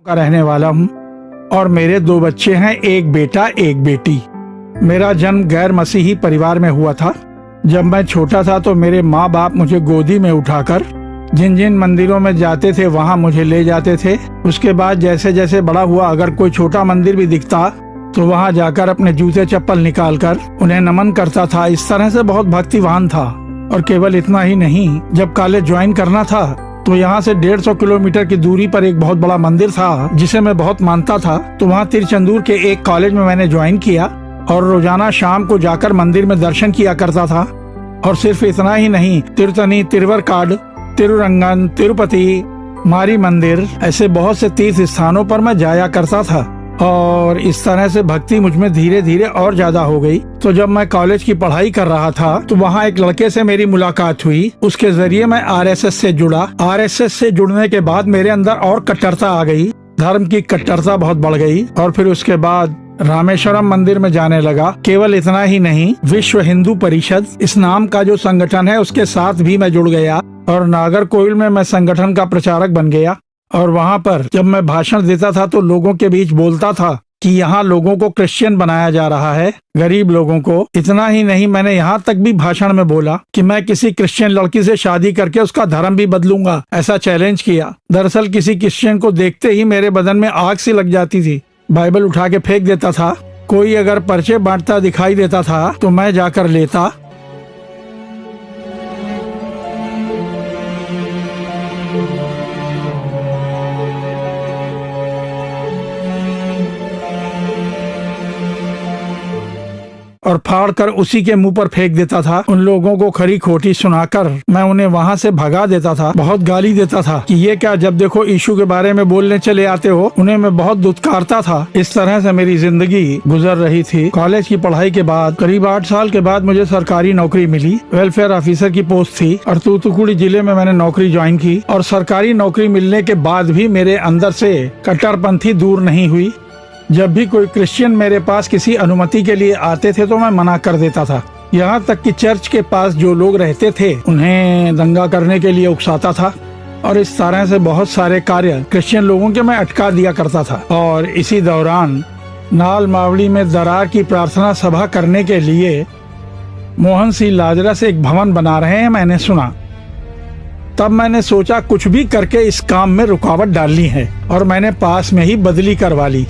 का रहने वाला हूँ और मेरे 2 बच्चे हैं, एक बेटा एक बेटी। मेरा जन्म गैर मसीही परिवार में हुआ था। जब मैं छोटा था तो मेरे माँ बाप मुझे गोदी में उठाकर जिन जिन मंदिरों में जाते थे वहाँ मुझे ले जाते थे। उसके बाद जैसे जैसे बड़ा हुआ, अगर कोई छोटा मंदिर भी दिखता तो वहाँ जाकर अपने जूते चप्पल निकालकर उन्हें नमन करता था। इस तरह से बहुत भक्तिवान था। और केवल इतना ही नहीं, जब कॉलेज ज्वाइन करना था तो यहाँ से 150 किलोमीटर की दूरी पर एक बहुत बड़ा मंदिर था जिसे मैं बहुत मानता था। तो वहाँ तिरचंदूर के एक कॉलेज में मैंने ज्वाइन किया और रोजाना शाम को जाकर मंदिर में दर्शन किया करता था। और सिर्फ इतना ही नहीं, तिरुतनी, तिरुवरकाड, तिरुरंगन, तिरुपति, मारी मंदिर, ऐसे बहुत से तीर्थ स्थानों पर मैं जाया करता था। और इस तरह से भक्ति मुझमें धीरे धीरे और ज्यादा हो गई। तो जब मैं कॉलेज की पढ़ाई कर रहा था तो वहाँ एक लड़के से मेरी मुलाकात हुई। उसके जरिए मैं आरएसएस से जुड़ा। आरएसएस से जुड़ने के बाद मेरे अंदर और कट्टरता आ गई, धर्म की कट्टरता बहुत बढ़ गई। और फिर उसके बाद रामेश्वरम मंदिर में जाने लगा। केवल इतना ही नहीं, विश्व हिंदू परिषद इस नाम का जो संगठन है उसके साथ भी मैं जुड़ गया और नागरकोइल में मैं संगठन का प्रचारक बन गया। और वहाँ पर जब मैं भाषण देता था तो लोगों के बीच बोलता था कि यहाँ लोगों को क्रिश्चियन बनाया जा रहा है, गरीब लोगों को। इतना ही नहीं, मैंने यहाँ तक भी भाषण में बोला कि मैं किसी क्रिश्चियन लड़की से शादी करके उसका धर्म भी बदलूंगा, ऐसा चैलेंज किया। दरअसल किसी क्रिश्चियन को देखते ही मेरे बदन में आग सी लग जाती थी। बाइबल उठा के फेंक देता था। कोई अगर पर्चे बांटता दिखाई देता था तो मैं जाकर लेता। और फाड़ कर उसी के मुंह पर फेंक देता था। उन लोगों को खरी खोटी सुनाकर मैं उन्हें वहाँ से भगा देता था। बहुत गाली देता था कि ये क्या, जब देखो यीशु के बारे में बोलने चले आते हो। उन्हें मैं बहुत दुत्कारता था। इस तरह से मेरी जिंदगी गुजर रही थी। कॉलेज की पढ़ाई के बाद करीब 8 साल के बाद मुझे सरकारी नौकरी मिली। वेलफेयर ऑफिसर की पोस्ट थी और तूतुकुड़ी जिले में मैंने नौकरी ज्वाइन की। और सरकारी नौकरी मिलने के बाद भी मेरे अंदर से कट्टरपंथी दूर नहीं हुई। जब भी कोई क्रिश्चियन मेरे पास किसी अनुमति के लिए आते थे तो मैं मना कर देता था। यहाँ तक कि चर्च के पास जो लोग रहते थे उन्हें दंगा करने के लिए उकसाता था। और इस तरह से बहुत सारे कार्य क्रिश्चियन लोगों के मैं अटका दिया करता था। और इसी दौरान नाल मावड़ी में दरार की प्रार्थना सभा करने के लिए मोहन सिंह लाजरस एक भवन बना रहे हैं, मैंने सुना। तब मैंने सोचा कुछ भी करके इस काम में रुकावट डालनी है और मैंने पास में ही बदली करवा ली,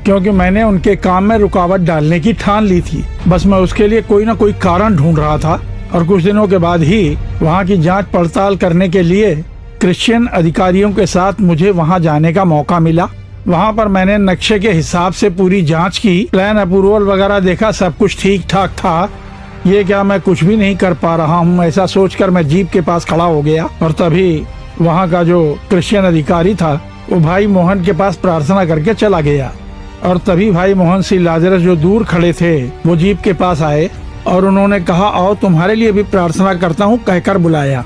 क्योंकि मैंने उनके काम में रुकावट डालने की ठान ली थी। बस मैं उसके लिए कोई ना कोई कारण ढूंढ रहा था। और कुछ दिनों के बाद ही वहाँ की जांच पड़ताल करने के लिए क्रिश्चियन अधिकारियों के साथ मुझे वहाँ जाने का मौका मिला। वहाँ पर मैंने नक्शे के हिसाब से पूरी जांच की, प्लान अप्रूवल वगैरह देखा, सब कुछ ठीक ठाक था। ये क्या, मैं कुछ भी नहीं कर पा रहा हूँ, ऐसा सोचकर मैं जीप के पास खड़ा हो गया। और तभी वहाँ का जो क्रिश्चियन अधिकारी था वो भाई मोहन के पास प्रार्थना करके चला गया। और तभी भाई मोहन सिंह लाजरस जो दूर खड़े थे वो जीप के पास आए और उन्होंने कहा, आओ तुम्हारे लिए भी प्रार्थना करता हूँ, कहकर बुलाया।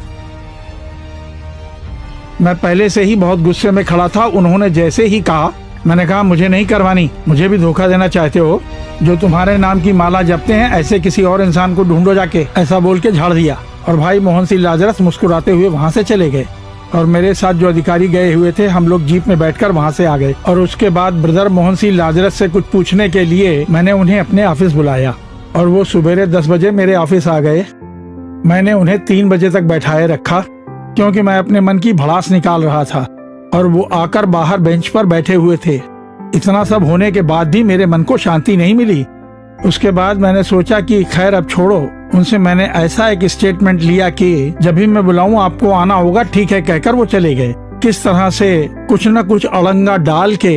मैं पहले से ही बहुत गुस्से में खड़ा था। उन्होंने जैसे ही कहा, मैंने कहा मुझे नहीं करवानी, मुझे भी धोखा देना चाहते हो। जो तुम्हारे नाम की माला जपते हैं ऐसे किसी और इंसान को ढूंढो जाके, ऐसा बोल के झाड़ दिया। और भाई मोहन सिंह लाजरस मुस्कुराते हुए वहाँ से चले गए। और मेरे साथ जो अधिकारी गए हुए थे, हम लोग जीप में बैठकर वहाँ से आ गए। और उसके बाद ब्रदर मोहन सिंह लाजरस से कुछ पूछने के लिए मैंने उन्हें अपने ऑफिस बुलाया और वो सुबेरे 10 बजे मेरे ऑफिस आ गए। मैंने उन्हें 3 बजे तक बैठाए रखा क्योंकि मैं अपने मन की भड़ास निकाल रहा था। और वो आकर बाहर बेंच पर बैठे हुए थे। इतना सब होने के बाद भी मेरे मन को शांति नहीं मिली। उसके बाद मैंने सोचा कि खैर अब छोड़ो। उनसे मैंने ऐसा एक स्टेटमेंट लिया कि जब भी मैं बुलाऊं आपको आना होगा, ठीक है, कहकर वो चले गए। किस तरह से कुछ न कुछ अड़ंगा डाल के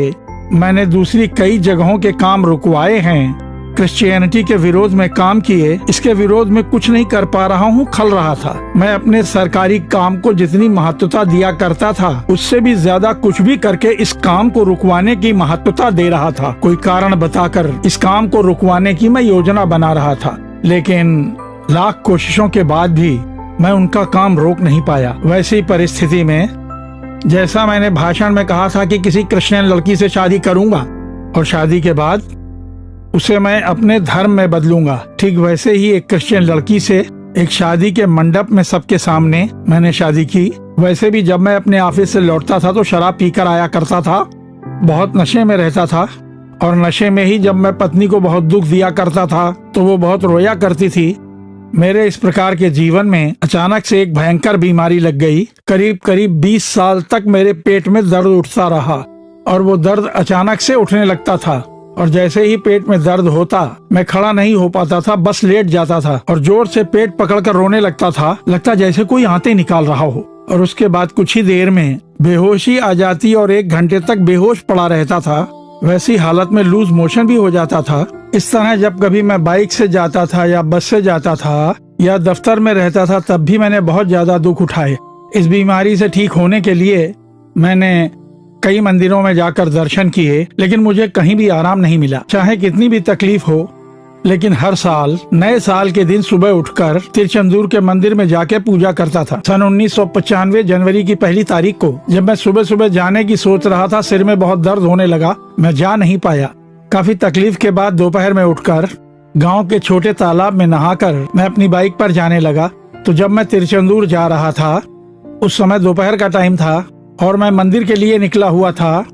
मैंने दूसरी कई जगहों के काम रुकवाए हैं, क्रिश्चियनिटी के विरोध में काम किए। इसके विरोध में कुछ नहीं कर पा रहा हूँ, खल रहा था। मैं अपने सरकारी काम को जितनी महत्वता दिया करता था उससे भी ज्यादा कुछ भी करके इस काम को रुकवाने की महत्वता दे रहा था। कोई कारण बताकर इस काम को रुकवाने की मैं योजना बना रहा था। लेकिन लाख कोशिशों के बाद भी मैं उनका काम रोक नहीं पाया। वैसी परिस्थिति में जैसा मैंने भाषण में कहा था कि किसी क्रिश्चियन लड़की से शादी करूंगा और शादी के बाद उसे मैं अपने धर्म में बदलूंगा, ठीक वैसे ही एक क्रिश्चियन लड़की से एक शादी के मंडप में सबके सामने मैंने शादी की। वैसे भी जब मैं अपने ऑफिस से लौटता था तो शराब पीकर आया करता था, बहुत नशे में रहता था। और नशे में ही जब मैं पत्नी को बहुत दुख दिया करता था तो वो बहुत रोया करती थी। मेरे इस प्रकार के जीवन में अचानक से एक भयंकर बीमारी लग गई। करीब करीब 20 साल तक मेरे पेट में दर्द उठता रहा और वो दर्द अचानक से उठने लगता था। और जैसे ही पेट में दर्द होता मैं खड़ा नहीं हो पाता था, बस लेट जाता था और जोर से पेट पकड़कर रोने लगता था, लगता जैसे कोई आंतें निकाल रहा हो। और उसके बाद कुछ ही देर में बेहोशी आ जाती और 1 घंटे तक बेहोश पड़ा रहता था। वैसी हालत में लूज मोशन भी हो जाता था। इस तरह जब कभी मैं बाइक से जाता था या बस से जाता था या दफ्तर में रहता था तब भी मैंने बहुत ज्यादा दुख उठाए। इस बीमारी से ठीक होने के लिए मैंने कई मंदिरों में जाकर दर्शन किए, लेकिन मुझे कहीं भी आराम नहीं मिला। चाहे कितनी भी तकलीफ हो, लेकिन हर साल नए साल के दिन सुबह उठकर तिरुचेंदूर के मंदिर में जाके पूजा करता था। सन 1995 जनवरी की 1 तारीख को जब मैं सुबह सुबह जाने की सोच रहा था, सिर में बहुत दर्द होने लगा, मैं जा नहीं पाया। काफी तकलीफ के बाद दोपहर में उठकर गांव के छोटे तालाब में नहाकर मैं अपनी बाइक पर जाने लगा। तो जब मैं तिरुचेंदूर जा रहा था, उस समय दोपहर का टाइम था और मैं मंदिर के लिए निकला हुआ था,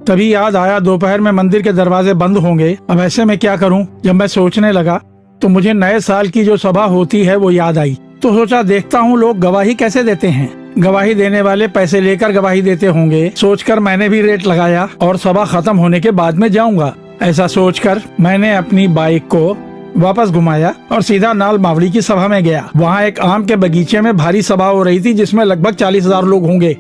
तभी याद आया दोपहर में मंदिर के दरवाजे बंद होंगे। अब ऐसे में क्या करूं? जब मैं सोचने लगा तो मुझे नए साल की जो सभा होती है वो याद आई। तो सोचा देखता हूं लोग गवाही कैसे देते हैं, गवाही देने वाले पैसे लेकर गवाही देते होंगे। सोचकर मैंने भी रेट लगाया और सभा खत्म होने के बाद में जाऊंगा। ऐसा सोचकर मैंने अपनी बाइक को वापस घुमाया और सीधा नाल मावड़ी की सभा में गया। वहाँ एक आम के बगीचे में भारी सभा हो रही थी जिसमें लगभग 40,000 लोग होंगे।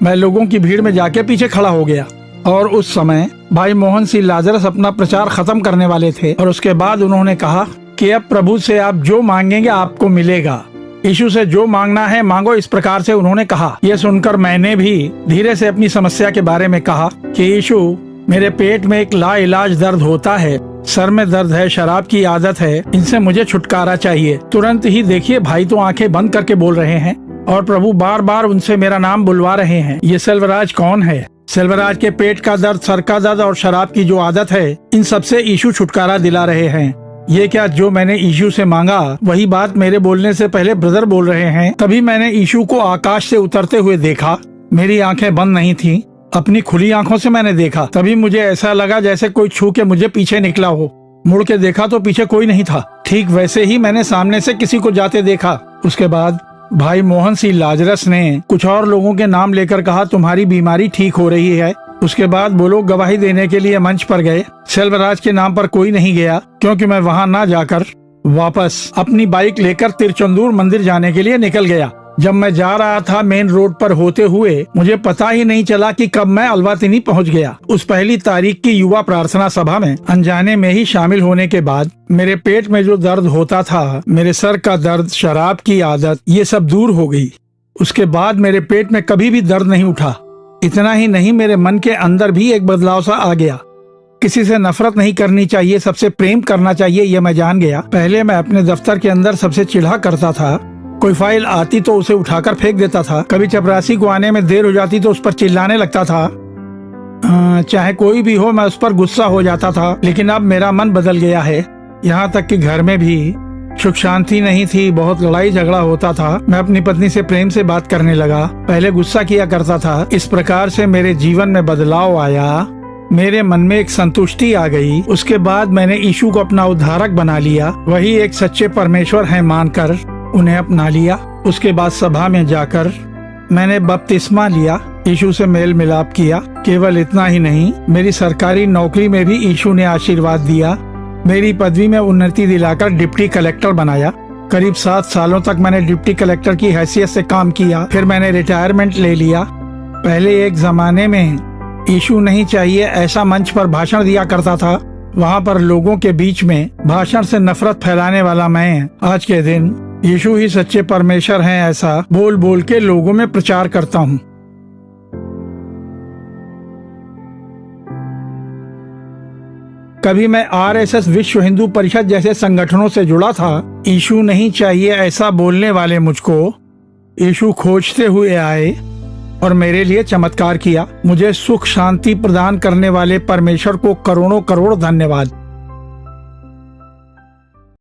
मैं लोगों की भीड़ में जाके पीछे खड़ा हो गया और उस समय भाई मोहन सिंह लाजरस अपना प्रचार खत्म करने वाले थे। और उसके बाद उन्होंने कहा कि अब प्रभु से आप जो मांगेंगे आपको मिलेगा, यीशु से जो मांगना है मांगो, इस प्रकार से उन्होंने कहा। यह सुनकर मैंने भी धीरे से अपनी समस्या के बारे में कहा कि यीशु, मेरे पेट में एक लाइलाज दर्द होता है, सर में दर्द है, शराब की आदत है, इनसे मुझे छुटकारा चाहिए। तुरंत ही देखिए भाई तो आंखें बंद करके बोल रहे हैं और प्रभु बार बार उनसे मेरा नाम बुलवा रहे हैं। ये सेल्वराज कौन है? सेल्वराज के पेट का दर्द, सर का दर्द और शराब की जो आदत है, इन सबसे यीशु छुटकारा दिला रहे हैं। ये क्या जो मैंने यीशु से मांगा वही बात मेरे बोलने से पहले ब्रदर बोल रहे हैं। तभी मैंने यीशु को आकाश से उतरते हुए देखा। मेरी आंखें बंद नहीं थीं, अपनी खुली आंखों से मैंने देखा। तभी मुझे ऐसा लगा जैसे कोई छू के मुझे पीछे निकला हो। मुड़ के देखा तो पीछे कोई नहीं था। ठीक वैसे ही मैंने सामने से किसी को जाते देखा। उसके बाद भाई मोहन सिंह लाजरस ने कुछ और लोगों के नाम लेकर कहा, तुम्हारी बीमारी ठीक हो रही है। उसके बाद वो लोग गवाही देने के लिए मंच पर गए। सेल्वराज के नाम पर कोई नहीं गया क्योंकि मैं वहां ना जाकर वापस अपनी बाइक लेकर तिरुचेंदूर मंदिर जाने के लिए निकल गया। जब मैं जा रहा था मेन रोड पर होते हुए मुझे पता ही नहीं चला कि कब मैं अलवातिनी पहुंच गया। उस 1 तारीख की युवा प्रार्थना सभा में अनजाने में ही शामिल होने के बाद मेरे पेट में जो दर्द होता था, मेरे सर का दर्द, शराब की आदत, ये सब दूर हो गई। उसके बाद मेरे पेट में कभी भी दर्द नहीं उठा। इतना ही नहीं, मेरे मन के अंदर भी एक बदलाव सा आ गया। किसी से नफरत नहीं करनी चाहिए, सबसे प्रेम करना चाहिए, ये मैं जान गया। पहले मैं अपने दफ्तर के अंदर सबसे चिढ़ा करता था। कोई फाइल आती तो उसे उठाकर फेंक देता था। कभी चपरासी को आने में देर हो जाती तो उस पर चिल्लाने लगता था। चाहे कोई भी हो, मैं उस पर गुस्सा हो जाता था। लेकिन अब मेरा मन बदल गया है। यहाँ तक कि घर में भी सुख शांति नहीं थी, बहुत लड़ाई झगड़ा होता था। मैं अपनी पत्नी से प्रेम से बात करने लगा, पहले गुस्सा किया करता था। इस प्रकार से मेरे जीवन में बदलाव आया। मेरे मन में एक संतुष्टि आ गई। उसके बाद मैंने यीशु को अपना उद्धारक बना लिया। वही एक सच्चे परमेश्वर हैं मानकर उन्हें अपना लिया। उसके बाद सभा में जाकर मैंने बपतिस्मा लिया, यीशु से मेल मिलाप किया। केवल इतना ही नहीं, मेरी सरकारी नौकरी में भी यीशु ने आशीर्वाद दिया। मेरी पदवी में उन्नति दिलाकर डिप्टी कलेक्टर बनाया। करीब 7 सालों तक मैंने डिप्टी कलेक्टर की हैसियत से काम किया। फिर मैंने रिटायरमेंट ले लिया। पहले एक जमाने में यीशु नहीं चाहिए ऐसा मंच पर भाषण दिया करता था। वहाँ पर लोगों के बीच में भाषण से नफरत फैलाने वाला मैं आज के दिन यीशु ही सच्चे परमेश्वर हैं ऐसा बोल बोल के लोगों में प्रचार करता हूँ। कभी मैं आरएसएस विश्व हिंदू परिषद जैसे संगठनों से जुड़ा था। यीशु नहीं चाहिए ऐसा बोलने वाले मुझको यीशु खोजते हुए आए और मेरे लिए चमत्कार किया। मुझे सुख शांति प्रदान करने वाले परमेश्वर को करोड़ों करोड़ धन्यवाद।